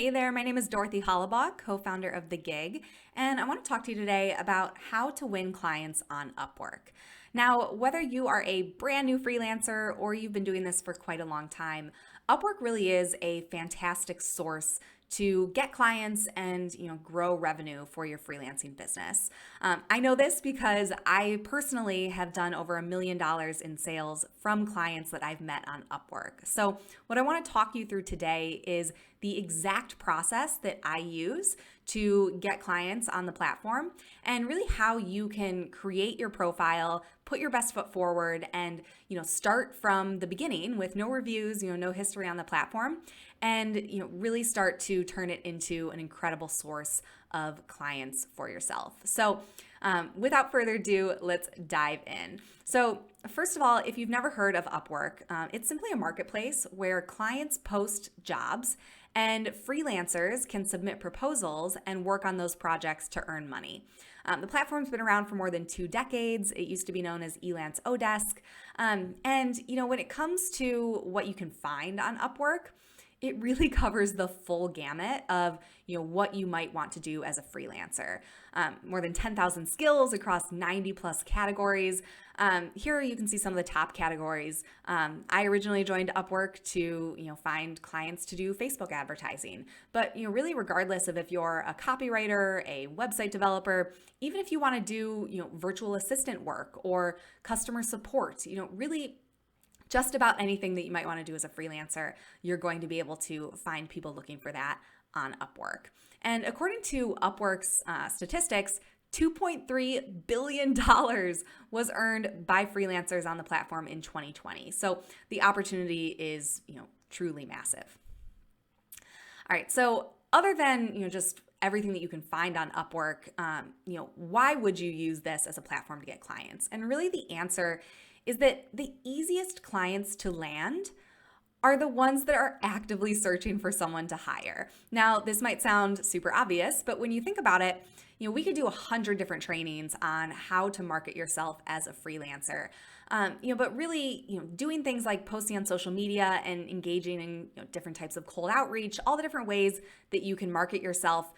Hey there, my name is Dorothy Hollabaugh, co-founder of The Gig, and I want to talk to you today about how to win clients on Upwork. Now, whether you are a brand new freelancer or you've been doing this for quite a long time, Upwork really is a fantastic source to get clients and grow revenue for your freelancing business. I know this because I personally have done over $1 million in sales from clients that I've met on Upwork. So what I want to talk you through today is the exact process that I use to get clients on the platform and really how you can create your profile, put your best foot forward, and start from the beginning with no reviews, no history on the platform, and really start to turn it into an incredible source of clients for yourself. So without further ado, let's dive in. So first of all, if you've never heard of Upwork, it's simply a marketplace where clients post jobs and freelancers can submit proposals and work on those projects to earn money. The platform's been around for more than 2 decades. It used to be known as Elance Odesk. And when it comes to what you can find on Upwork, it really covers the full gamut of what you might want to do as a freelancer. More than 10,000 skills across 90 plus categories. Here you can see some of the top categories. I originally joined Upwork to find clients to do Facebook advertising, but really regardless of if you're a copywriter, a website developer, even if you want to do virtual assistant work or customer support, really just about anything that you might want to do as a freelancer, you're going to be able to find people looking for that on Upwork. And according to Upwork's statistics, $2.3 billion was earned by freelancers on the platform in 2020. So the opportunity is, truly massive. All right, so other than, just everything that you can find on Upwork, why would you use this as a platform to get clients? And really the answer is that the easiest clients to land are the ones that are actively searching for someone to hire. Now, this might sound super obvious, but when you think about it, we could do 100 different trainings on how to market yourself as a freelancer. But really, doing things like posting on social media and engaging in different types of cold outreach, all the different ways that you can market yourself,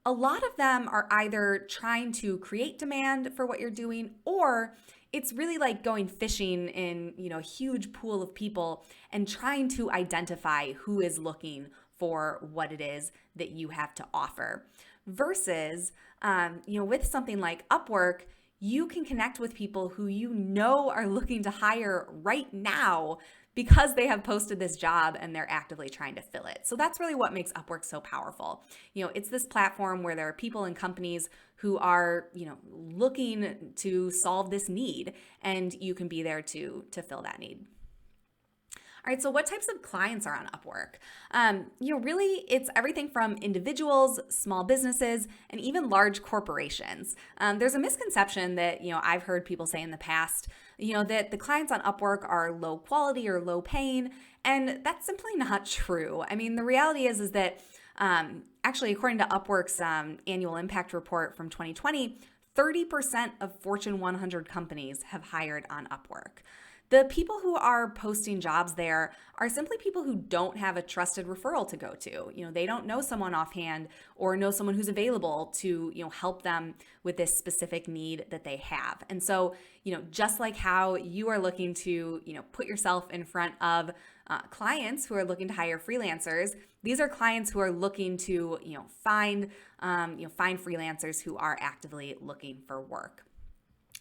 a lot of them are either trying to create demand for what you're doing, or it's really like going fishing in a huge pool of people and trying to identify who is looking for what it is that you have to offer. Versus, with something like Upwork, you can connect with people who are looking to hire right now because they have posted this job and they're actively trying to fill it. So that's really what makes Upwork so powerful. It's this platform where there are people and companies who are, looking to solve this need, and you can be there to fill that need. All right, so what types of clients are on Upwork? Really, it's everything from individuals, small businesses, and even large corporations. There's a misconception that, I've heard people say in the past, that the clients on Upwork are low quality or low paying, and that's simply not true. I mean, the reality is that actually, according to Upwork's annual impact report from 2020, 30% of Fortune 100 companies have hired on Upwork. The people who are posting jobs there are simply people who don't have a trusted referral to go to. They don't know someone offhand or know someone who's available to, help them with this specific need that they have. And so, just like how you are looking to, put yourself in front of clients who are looking to hire freelancers, these are clients who are looking to, find freelancers who are actively looking for work.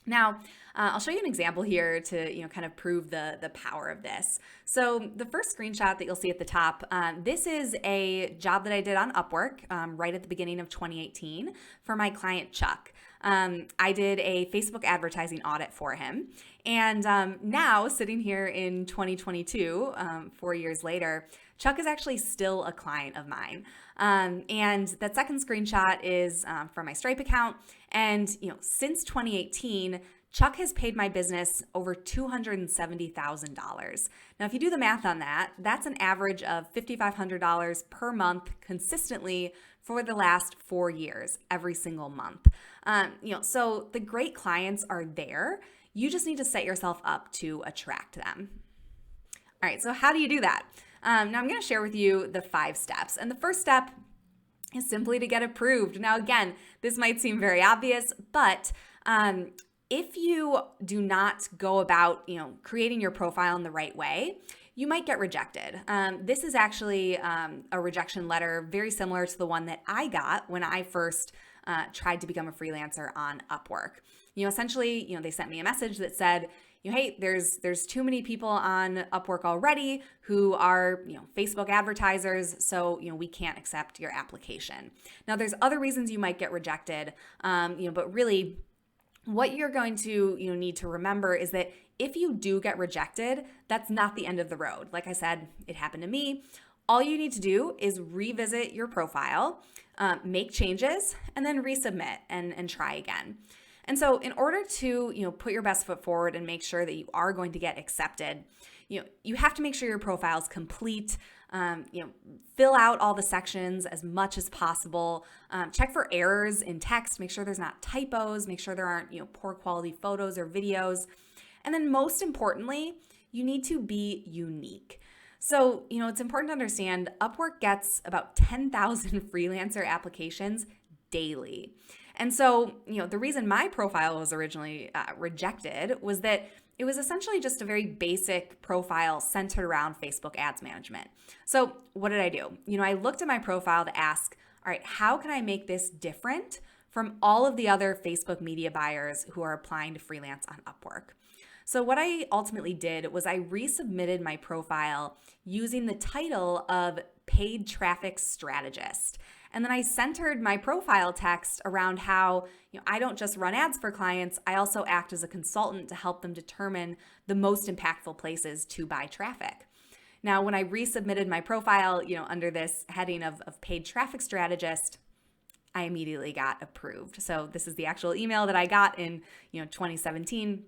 Now, I'll show you an example here to kind of prove the power of this. So the first screenshot that you'll see at the top, this is a job that I did on Upwork right at the beginning of 2018 for my client Chuck. I did a Facebook advertising audit for him. And now, sitting here in 2022, 4 years later, Chuck is actually still a client of mine. And that second screenshot is from my Stripe account. And since 2018, Chuck has paid my business over $270,000. Now, if you do the math on that, that's an average of $5,500 per month consistently for the last 4 years, every single month. So the great clients are there. You just need to set yourself up to attract them. All right, so how do you do that? Now I'm going to share with you the 5 steps. And the first step is simply to get approved. Now, again, this might seem very obvious, but if you do not go about, creating your profile in the right way, you might get rejected. This is actually a rejection letter very similar to the one that I got when I first tried to become a freelancer on Upwork. Essentially, they sent me a message that said, hey, there's too many people on Upwork already who are, Facebook advertisers, so, we can't accept your application. Now, there's other reasons you might get rejected, but really what you're going to, need to remember is that if you do get rejected, that's not the end of the road. Like I said, it happened to me. All you need to do is revisit your profile, make changes, and then resubmit and try again. And so in order to, put your best foot forward and make sure that you are going to get accepted, you have to make sure your profile is complete. Fill out all the sections as much as possible. Check for errors in text. Make sure there's not typos. Make sure there aren't, poor quality photos or videos. And then most importantly, you need to be unique. So, it's important to understand Upwork gets about 10,000 freelancer applications daily. And so, the reason my profile was originally rejected was that it was essentially just a very basic profile centered around Facebook ads management. So what did I do? I looked at my profile to ask, all right, how can I make this different from all of the other Facebook media buyers who are applying to freelance on Upwork? So what I ultimately did was I resubmitted my profile using the title of Paid Traffic Strategist. And then I centered my profile text around how, I don't just run ads for clients, I also act as a consultant to help them determine the most impactful places to buy traffic. Now, when I resubmitted my profile, under this heading of paid traffic strategist, I immediately got approved. So this is the actual email that I got in, 2017.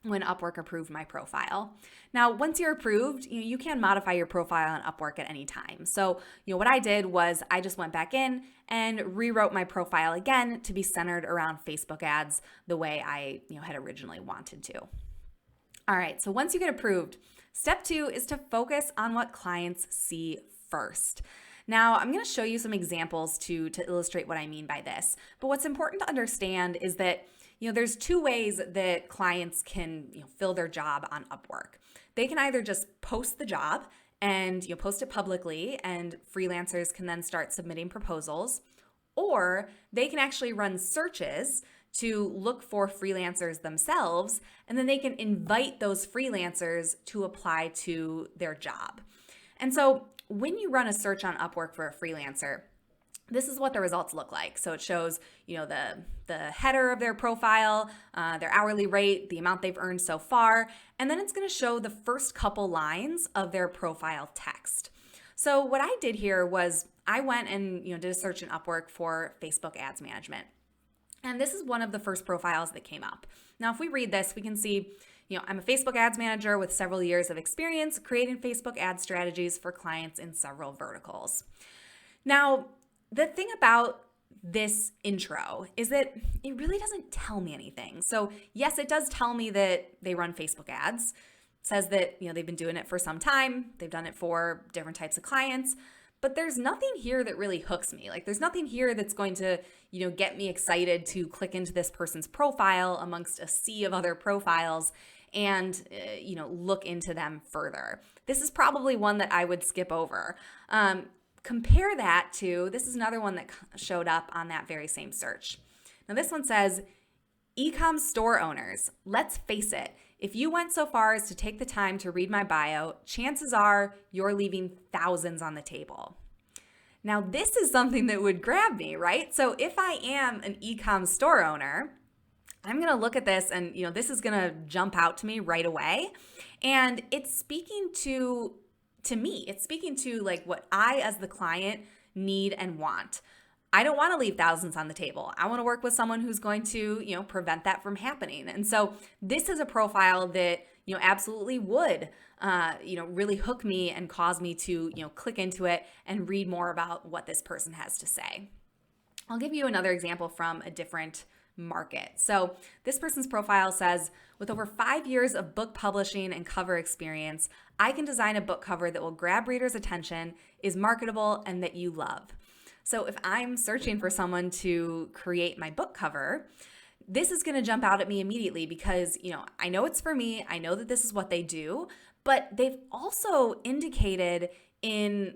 When Upwork approved my profile. Now, once you're approved, you can modify your profile on Upwork at any time. So, what I did was I just went back in and rewrote my profile again to be centered around Facebook ads the way I, had originally wanted to. All right, so once you get approved, step 2 is to focus on what clients see first. Now, I'm going to show you some examples to illustrate what I mean by this. But what's important to understand is that there's 2 ways that clients can fill their job on Upwork. They can either just post the job and post it publicly and freelancers can then start submitting proposals, or they can actually run searches to look for freelancers themselves, and then they can invite those freelancers to apply to their job. And so when you run a search on Upwork for a freelancer, this is what the results look like. So it shows, the header of their profile, their hourly rate, the amount they've earned so far, and then it's going to show the first couple lines of their profile text. So what I did here was I went and did a search in Upwork for Facebook ads management. And this is one of the first profiles that came up. Now, if we read this, we can see, I'm a Facebook ads manager with several years of experience creating Facebook ad strategies for clients in several verticals. Now, the thing about this intro is that it really doesn't tell me anything. So yes, it does tell me that they run Facebook ads. It says that, they've been doing it for some time. They've done it for different types of clients. But there's nothing here that really hooks me. Like there's nothing here that's going to, get me excited to click into this person's profile amongst a sea of other profiles and, look into them further. This is probably one that I would skip over. Compare that to, this is another one that showed up on that very same search. Now this one says, e-com store owners, let's face it, if you went so far as to take the time to read my bio, chances are you're leaving thousands on the table. Now this is something that would grab me, right? So if I am an e-com store owner, I'm going to look at this and, this is going to jump out to me right away. And it's speaking to me, it's speaking to like what I as the client need and want. I don't want to leave thousands on the table. I want to work with someone who's going to, prevent that from happening. And so this is a profile that, absolutely would, really hook me and cause me to, click into it and read more about what this person has to say. I'll give you another example from a different market. So this person's profile says, with over 5 years of book publishing and cover experience, I can design a book cover that will grab readers' attention, is marketable, and that you love. So if I'm searching for someone to create my book cover, this is going to jump out at me immediately because, I know it's for me. I know that this is what they do, but they've also indicated in,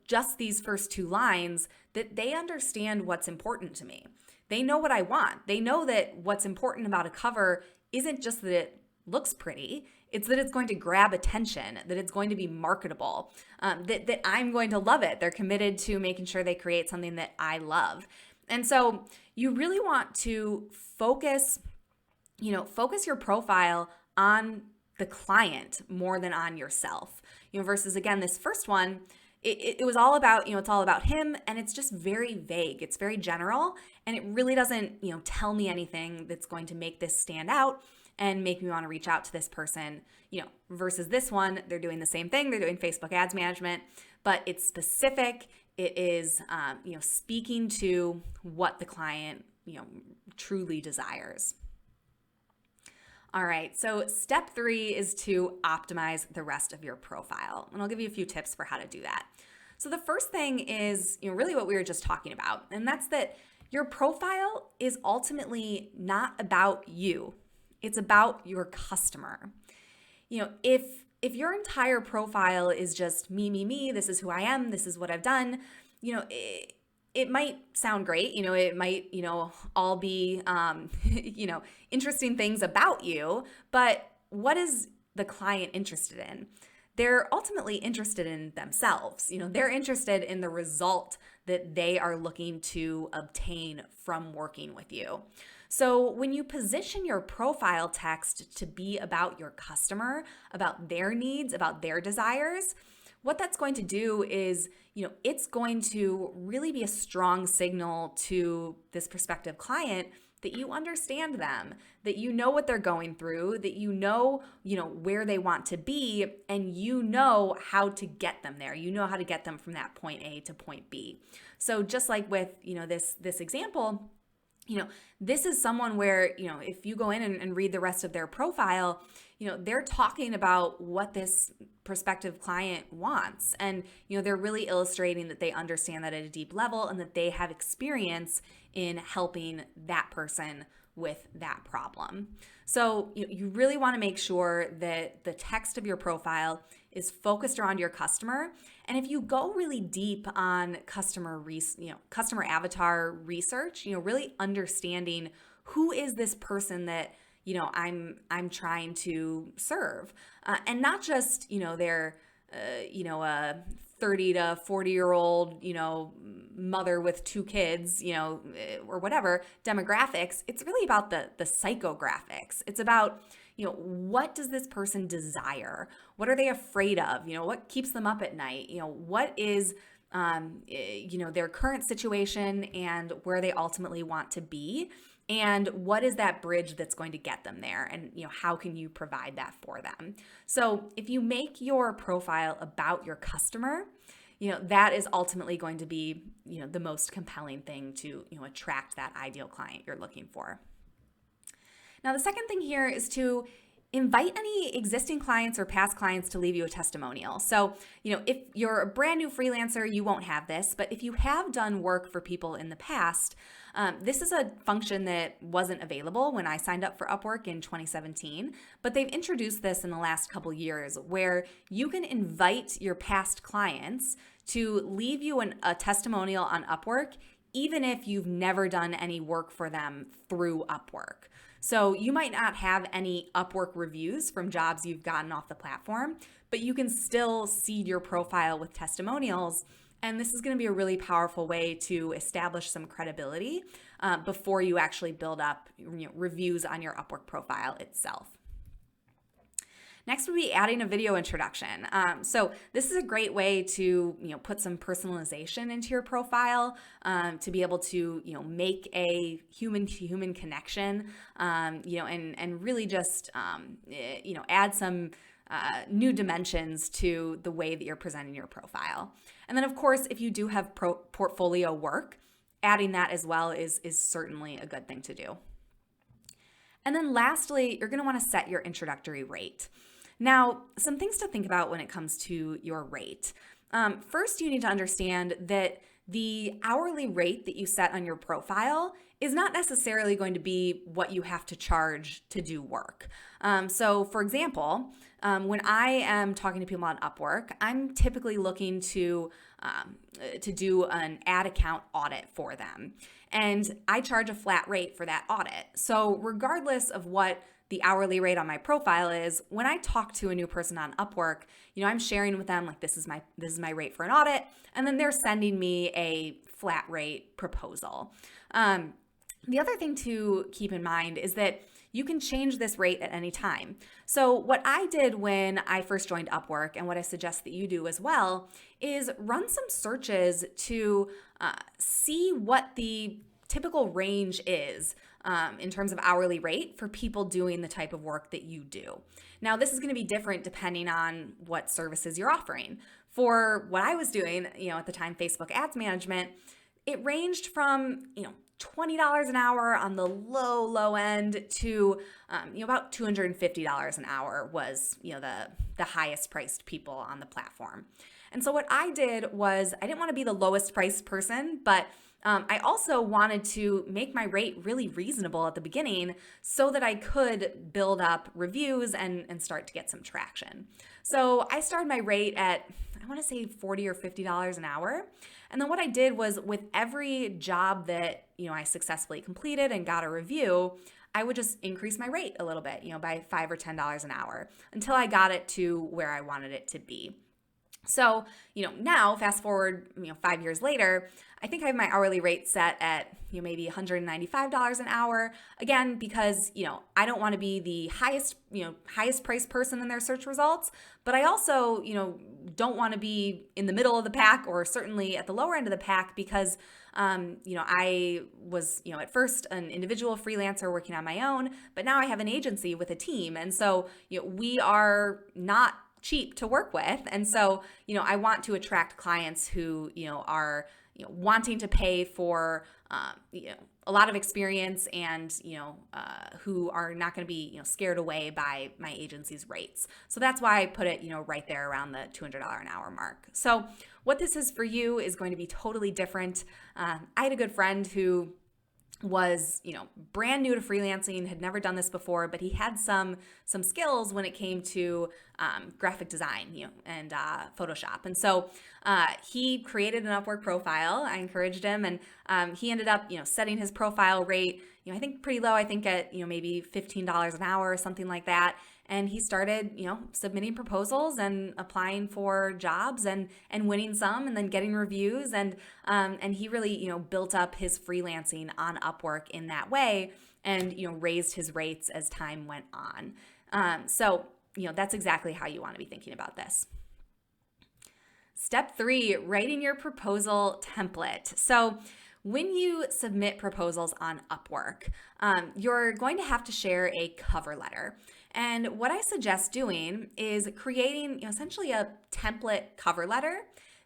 just these first two lines that they understand what's important to me. They know what I want. They know that what's important about a cover isn't just that it looks pretty. It's that it's going to grab attention, that it's going to be marketable, that I'm going to love it. They're committed to making sure they create something that I love. And so you really want to focus your profile on the client more than on yourself, versus again, this first one, it was all about, it's all about him, and it's just very vague. It's very general, and it really doesn't, tell me anything that's going to make this stand out and make me want to reach out to this person, versus this one, they're doing the same thing. They're doing Facebook ads management, but it's specific. It is, speaking to what the client, truly desires. All right, so step 3 is to optimize the rest of your profile. And I'll give you a few tips for how to do that. So the first thing is, really what we were just talking about, and that's that your profile is ultimately not about you. It's about your customer. If your entire profile is just me, this is who I am, this is what I've done, it might sound great. It might, all be, interesting things about you, but what is the client interested in? They're ultimately interested in themselves. They're interested in the result that they are looking to obtain from working with you. So when you position your profile text to be about your customer, about their needs, about their desires, what that's going to do is, it's going to really be a strong signal to this prospective client that you understand them, that you know what they're going through, that you know where they want to be, and you know how to get them there. You know how to get them from that point A to point B. So just like with, this example, this is someone where, if you go in and read the rest of their profile, they're talking about what this prospective client wants. And, they're really illustrating that they understand that at a deep level and that they have experience in helping that person with that problem. So you really want to make sure that the text of your profile is focused around your customer. And if you go really deep on customer avatar research, really understanding who is this person that I'm trying to serve, and not just they're a 30 to 40-year-old mother with 2 kids, or whatever demographics. It's really about the psychographics. It's about what does this person desire? What are they afraid of? What keeps them up at night? What is their current situation and where they ultimately want to be? And what is that bridge that's going to get them there? And how can you provide that for them? So if you make your profile about your customer, that is ultimately going to be the most compelling thing to attract that ideal client you're looking for. Now, the second thing here is to invite any existing clients or past clients to leave you a testimonial. So, if you're a brand new freelancer, you won't have this, but if you have done work for people in the past, this is a function that wasn't available when I signed up for Upwork in 2017, but they've introduced this in the last couple years where you can invite your past clients to leave you a testimonial on Upwork, even if you've never done any work for them through Upwork. So you might not have any Upwork reviews from jobs you've gotten off the platform, but you can still seed your profile with testimonials. And this is going to be a really powerful way to establish some credibility before you actually build up reviews on your Upwork profile itself. Next would be adding a video introduction. So this is a great way to put some personalization into your profile, to be able to make a human-to-human connection, and really just add some new dimensions to the way that you're presenting your profile. And then of course, if you do have portfolio work, adding that as well is certainly a good thing to do. And then lastly, you're going to want to set your introductory rate. Now, some things to think about when it comes to your rate. First, you need to understand that the hourly rate that you set on your profile is not necessarily going to be what you have to charge to do work. So for example, when I am talking to people on Upwork, I'm typically looking to do an ad account audit for them. And I charge a flat rate for that audit. So regardless of what the hourly rate on my profile is, when I talk to a new person on Upwork, I'm sharing with them like this is my rate for an audit, and then they're sending me a flat rate proposal. The other thing to keep in mind is that you can change this rate at any time. So what I did when I first joined Upwork, and what I suggest that you do as well, is run some searches to see what the typical range is in terms of hourly rate for people doing the type of work that you do. Now, this is going to be different depending on what services you're offering. For what I was doing, at the time, Facebook Ads Management, it ranged from, $20 an hour on the low end to about $250 an hour was the highest priced people on the platform. And so what I did was I didn't want to be the lowest priced person, but I also wanted to make my rate really reasonable at the beginning so that I could build up reviews and start to get some traction. So I started my rate at, I want to say $40 or $50 an hour. And then what I did was with every job that, I successfully completed and got a review, I would just increase my rate a little bit, by $5 or $10 an hour until I got it to where I wanted it to be. So, now fast forward, 5 years later, I think I have my hourly rate set at, maybe $195 an hour. Again, because, I don't want to be the highest priced person in their search results, but I also, don't want to be in the middle of the pack or certainly at the lower end of the pack because, I was, at first an individual freelancer working on my own, but now I have an agency with a team. And so, we are not cheap to work with. And so, I want to attract clients who, are, wanting to pay for, a lot of experience and, who are not going to be, scared away by my agency's rates. So that's why I put it, right there around the $200 an hour mark. So what this is for you is going to be totally different. I had a good friend who was, brand new to freelancing, had never done this before, but he had some skills when it came to graphic design, and Photoshop. And so he created an Upwork profile. I encouraged him, and he ended up, setting his profile rate, I think pretty low. I think at, maybe $15 an hour or something like that. And he started, submitting proposals and applying for jobs and winning some and then getting reviews. And he really, built up his freelancing on Upwork in that way and, raised his rates as time went on. So, that's exactly how you want to be thinking about this. Step 3, writing your proposal template. So when you submit proposals on Upwork, you're going to have to share a cover letter. And what I suggest doing is creating essentially a template cover letter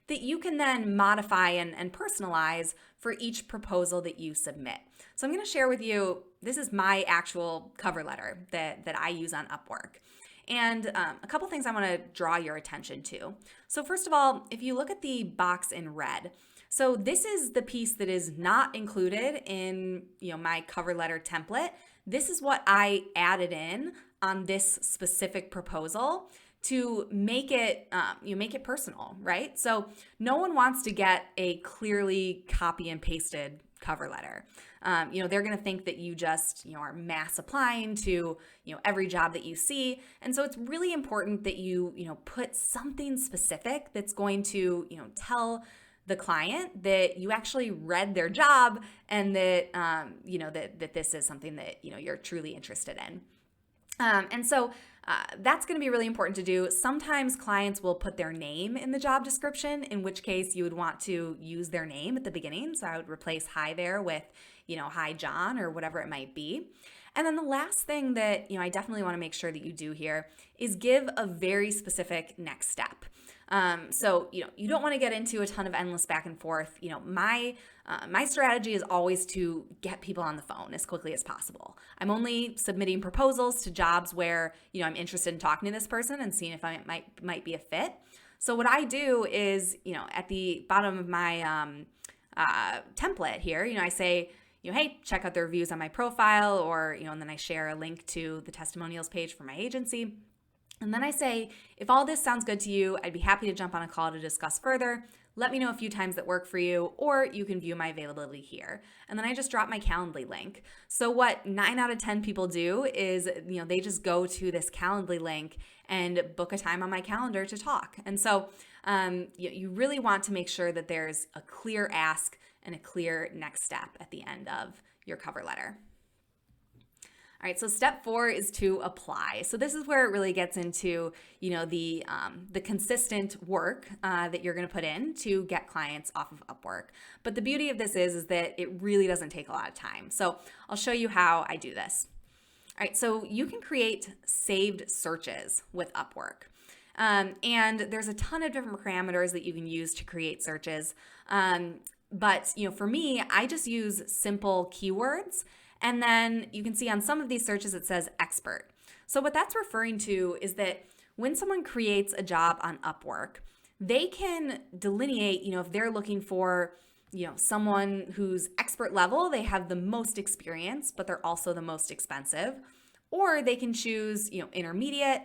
that you can then modify and personalize for each proposal that you submit. So I'm going to share with you, this is my actual cover letter that I use on Upwork. And a couple things I want to draw your attention to. So first of all, if you look at the box in red, so this is the piece that is not included in my cover letter template. This is what I added in on this specific proposal to make it make it personal, right? So no one wants to get a clearly copy and pasted cover letter. They're going to think that you just are mass applying to every job that you see, and so it's really important that you put something specific that's going to tell the client that you actually read their job and that that this is something that you're truly interested in. And so that's going to be really important to do. Sometimes clients will put their name in the job description, in which case you would want to use their name at the beginning. So I would replace hi there with, hi John or whatever it might be. And then the last thing that, I definitely want to make sure that you do here is give a very specific next step. So, you don't want to get into a ton of endless back and forth. My strategy is always to get people on the phone as quickly as possible. I'm only submitting proposals to jobs where, I'm interested in talking to this person and seeing if I might be a fit. So what I do is, at the bottom of my template here. I say, hey, check out the reviews on my profile, or, and then I share a link to the testimonials page for my agency. And then I say, if all this sounds good to you, I'd be happy to jump on a call to discuss further. Let me know a few times that work for you, or you can view my availability here. And then I just drop my Calendly link. So what 9 out of 10 people do is, they just go to this Calendly link and book a time on my calendar to talk. And so you really want to make sure that there's a clear ask and a clear next step at the end of your cover letter. All right, so step 4 is to apply. So this is where it really gets into, the consistent work that you're going to put in to get clients off of Upwork. But the beauty of this is that it really doesn't take a lot of time. So I'll show you how I do this. All right, so you can create saved searches with Upwork. And there's a ton of different parameters that you can use to create searches. But for me, I just use simple keywords. And then you can see on some of these searches, it says expert. So what that's referring to is that when someone creates a job on Upwork, they can delineate, if they're looking for, someone who's expert level, they have the most experience, but they're also the most expensive. Or they can choose, intermediate,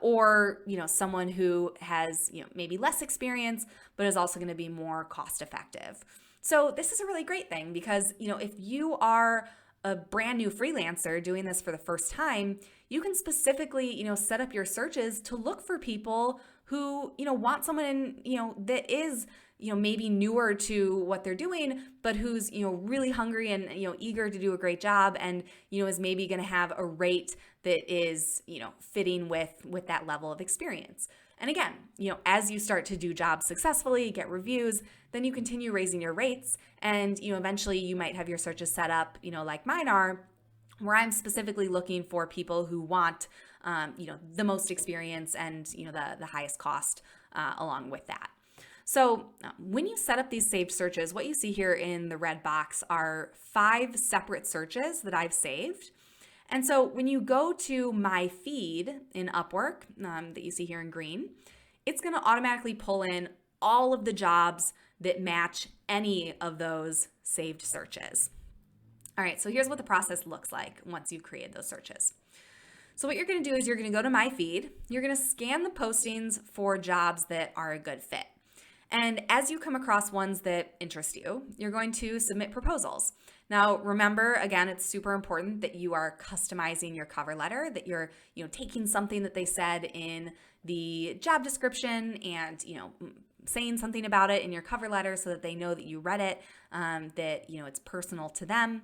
or, someone who has, maybe less experience, but is also going to be more cost effective. So this is a really great thing because, if you are a brand new freelancer doing this for the first time, you can specifically, set up your searches to look for people who, want someone, that is, maybe newer to what they're doing, but who's, really hungry and, eager to do a great job and, is maybe going to have a rate that is, fitting with that level of experience. And again, as you start to do jobs successfully, get reviews, then you continue raising your rates. And, eventually you might have your searches set up, like mine are, where I'm specifically looking for people who want, the most experience and, the highest cost along with that. So when you set up these saved searches, what you see here in the red box are 5 separate searches that I've saved. And so when you go to my feed in Upwork that you see here in green, it's going to automatically pull in all of the jobs that match any of those saved searches. All right, so here's what the process looks like once you've created those searches. So what you're going to do is you're going to go to my feed, you're going to scan the postings for jobs that are a good fit. And as you come across ones that interest you, you're going to submit proposals. Now, remember, again, it's super important that you are customizing your cover letter, that you're, taking something that they said in the job description and, saying something about it in your cover letter so that they know that you read it, that, it's personal to them.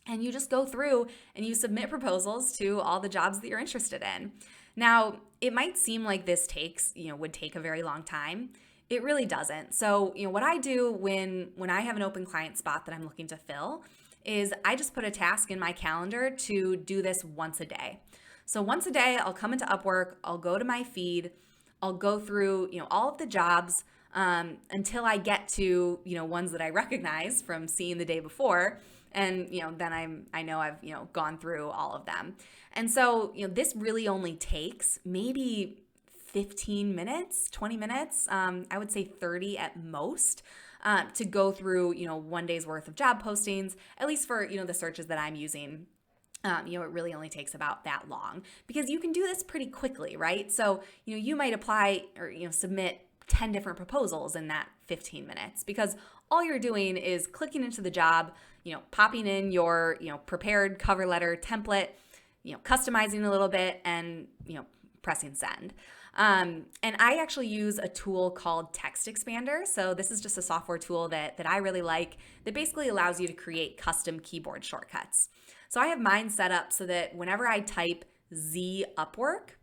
And you just go through and you submit proposals to all the jobs that you're interested in. Now, it might seem like this would take a very long time. It really doesn't. So, what I do when I have an open client spot that I'm looking to fill is I just put a task in my calendar to do this once a day. So once a day, I'll come into Upwork, I'll go to my feed, I'll go through, all of the jobs until I get to, ones that I recognize from seeing the day before. And, then I know I've, gone through all of them. And so, this really only takes maybe 15 minutes, 20 minutes, I would say 30 at most, to go through, one day's worth of job postings, at least for, the searches that I'm using. It really only takes about that long because you can do this pretty quickly, right? So, you might apply or, submit 10 different proposals in that 15 minutes because all you're doing is clicking into the job, popping in your, prepared cover letter template, customizing a little bit and, pressing send. And I actually use a tool called Text Expander. So this is just a software tool that I really like that basically allows you to create custom keyboard shortcuts. So I have mine set up so that whenever I type Z Upwork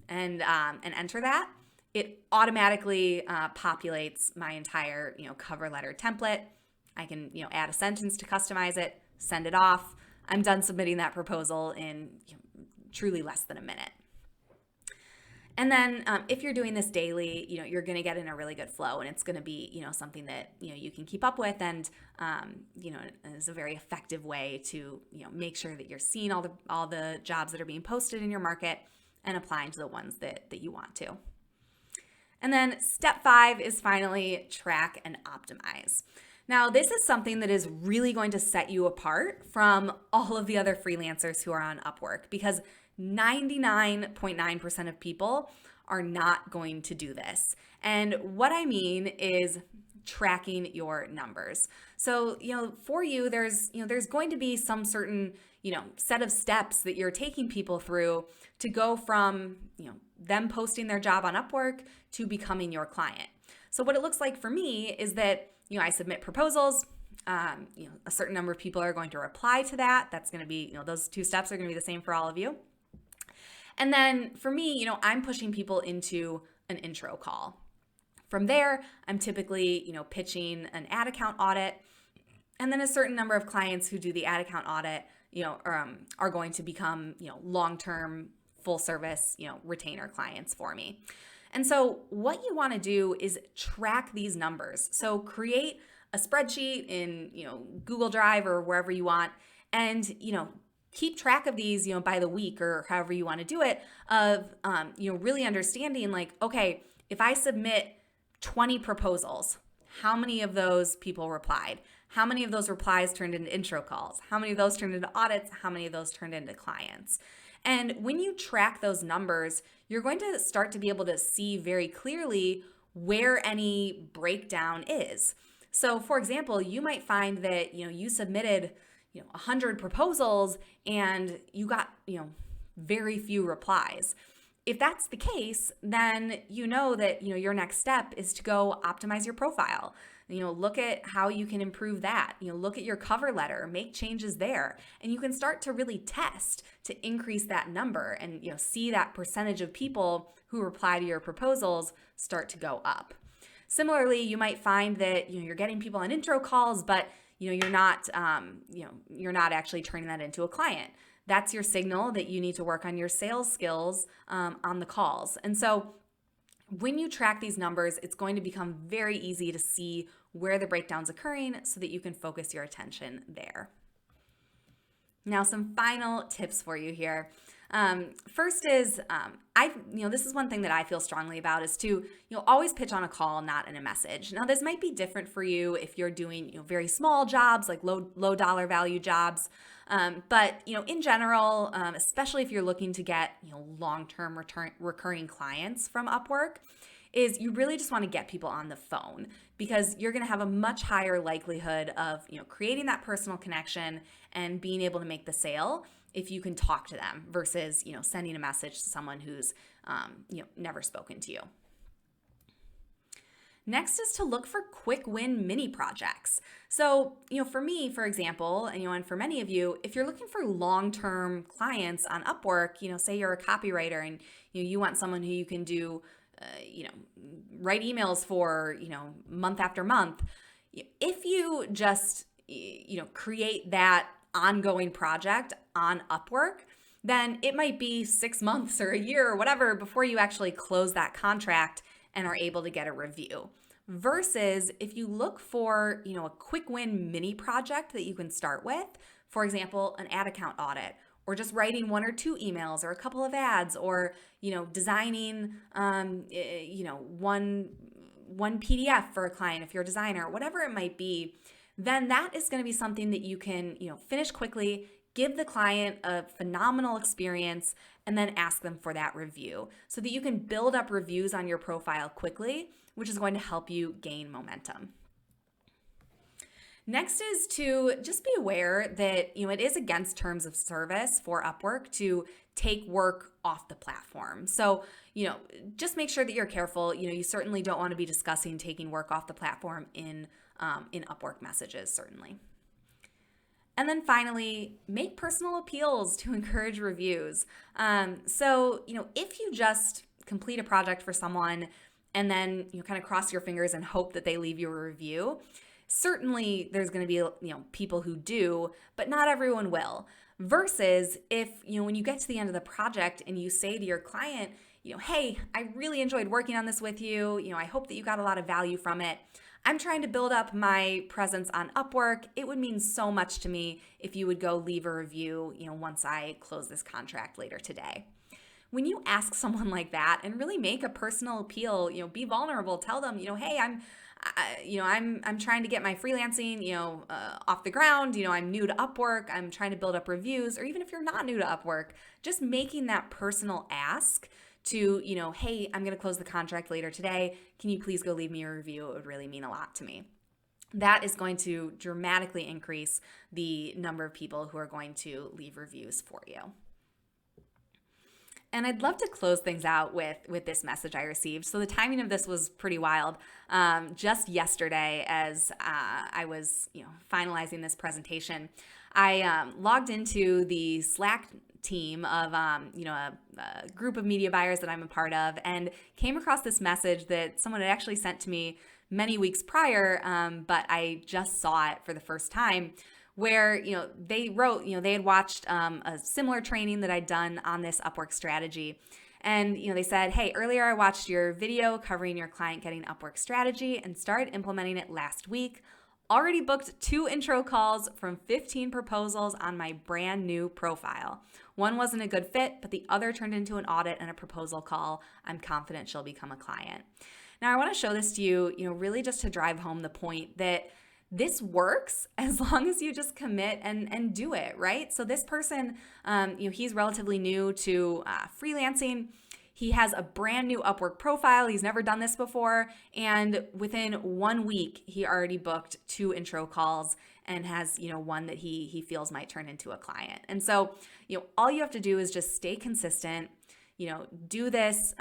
and enter that, it automatically populates my entire cover letter template. I can add a sentence to customize it, send it off. I'm done submitting that proposal in truly less than a minute. And then if you're doing this daily, you're going to get in a really good flow and it's going to be, something that, you can keep up with and, is a very effective way to, make sure that you're seeing all the jobs that are being posted in your market and applying to the ones that you want to. And then step 5 is finally track and optimize. Now, this is something that is really going to set you apart from all of the other freelancers who are on Upwork, because 99.9% of people are not going to do this. And what I mean is tracking your numbers. So, for you, there's going to be some certain, set of steps that you're taking people through to go from, them posting their job on Upwork to becoming your client. So what it looks like for me is that, I submit proposals. A certain number of people are going to reply to that. That's going to be, those 2 steps are going to be the same for all of you. And then for me, I'm pushing people into an intro call. From there, I'm typically, pitching an ad account audit. And then a certain number of clients who do the ad account audit, are going to become, long-term, full service, retainer clients for me. And so what you want to do is track these numbers. So create a spreadsheet in, Google Drive or wherever you want, and, keep track of these, by the week or however you want to do it, of, really understanding like, okay, if I submit 20 proposals, how many of those people replied? How many of those replies turned into intro calls? How many of those turned into audits? How many of those turned into clients? And when you track those numbers, you're going to start to be able to see very clearly where any breakdown is. So for example, you might find that, you submitted, 100 proposals and you got, very few replies. If that's the case, then you know that, your next step is to go optimize your profile. Look at how you can improve that. Look at your cover letter, make changes there, and you can start to really test to increase that number and, see that percentage of people who reply to your proposals start to go up. Similarly, you might find that, you're getting people on intro calls, but, you're not actually turning that into a client. That's your signal that you need to work on your sales skills on the calls. And so when you track these numbers, it's going to become very easy to see where the breakdown's occurring so that you can focus your attention there. Now, some final tips for you here. First is, this is one thing that I feel strongly about is to, always pitch on a call, not in a message. Now, this might be different for you if you're doing, very small jobs, like low dollar value jobs. But, in general, especially if you're looking to get, long-term recurring clients from Upwork, is you really just want to get people on the phone, because you're going to have a much higher likelihood of, creating that personal connection and being able to make the sale if you can talk to them versus, sending a message to someone who's, never spoken to you. Next is to look for quick win mini projects. So, for me, for example, and for many of you, if you're looking for long-term clients on Upwork, say you're a copywriter and you want someone who you can do, write emails for, month after month. If you just, create that ongoing project on Upwork, then it might be 6 months or a year or whatever before you actually close that contract and are able to get a review. Versus if you look for, a quick win mini project that you can start with, for example, an ad account audit, or just writing 1 or 2 emails or a couple of ads, or, designing, one PDF for a client if you're a designer, whatever it might be, then that is going to be something that you can, finish quickly, give the client a phenomenal experience, and then ask them for that review so that you can build up reviews on your profile quickly, which is going to help you gain momentum. Next is to just be aware that, it is against terms of service for Upwork to take work off the platform. So, just make sure that you're careful. You certainly don't want to be discussing taking work off the platform in Upwork messages, certainly. And then finally, make personal appeals to encourage reviews. So, if you just complete a project for someone and then kind of cross your fingers and hope that they leave you a review, certainly there's going to be, people who do, but not everyone will. Versus if, when you get to the end of the project and you say to your client, hey, I really enjoyed working on this with you. I hope that you got a lot of value from it. I'm trying to build up my presence on Upwork. It would mean so much to me if you would go leave a review, once I close this contract later today. when you ask someone like that and really make a personal appeal, be vulnerable, tell them, hey, I'm trying to get my freelancing, off the ground. I'm new to Upwork. I'm trying to build up reviews. Or even if you're not new to Upwork, just making that personal ask to, hey, I'm going to close the contract later today. Can you please go leave me a review? It would really mean a lot to me. That is going to dramatically increase the number of people who are going to leave reviews for you. And I'd love to close things out with this message I received. So the timing of this was pretty wild. Just yesterday, as I was finalizing this presentation, I logged into the Slack team of a group of media buyers that I'm a part of, and came across this message that someone had actually sent to me many weeks prior, but I just saw it for the first time, where they wrote, they had watched a similar training that I'd done on this Upwork strategy. And they said, hey, earlier I watched your video covering your client getting Upwork strategy and started implementing it last week. Already booked 2 intro calls from 15 proposals on my brand new profile. One wasn't a good fit, but the other turned into an audit and a proposal call. I'm confident she'll become a client. Now I want to show this to you, really just to drive home the point that this works as long as you just commit and do it, right? So this person, he's relatively new to freelancing. He has a brand new Upwork profile. He's never done this before. And within 1 week, he already booked 2 intro calls and has, one that he feels might turn into a client. And so, all you have to do is just stay consistent. Do this,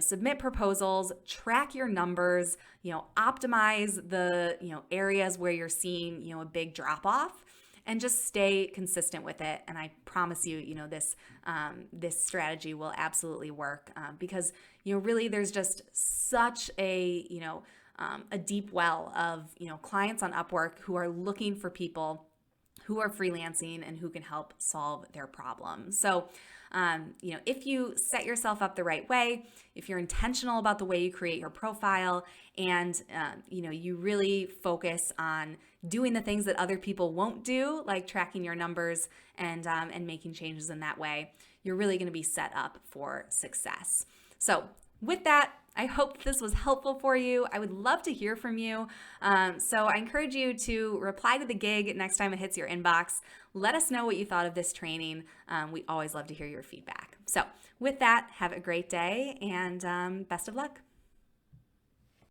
submit proposals, track your numbers, optimize the, areas where you're seeing, a big drop off, and just stay consistent with it. And I promise you, this strategy will absolutely work because, really there's just such a deep well of, clients on Upwork who are looking for people who are freelancing and who can help solve their problems. So, if you set yourself up the right way, if you're intentional about the way you create your profile, and you really focus on doing the things that other people won't do, like tracking your numbers and making changes in that way, you're really going to be set up for success. So with that, I hope this was helpful for you. I would love to hear from you. So I encourage you to reply to the gig next time it hits your inbox. Let us know what you thought of this training. We always love to hear your feedback. So with that, have a great day and best of luck.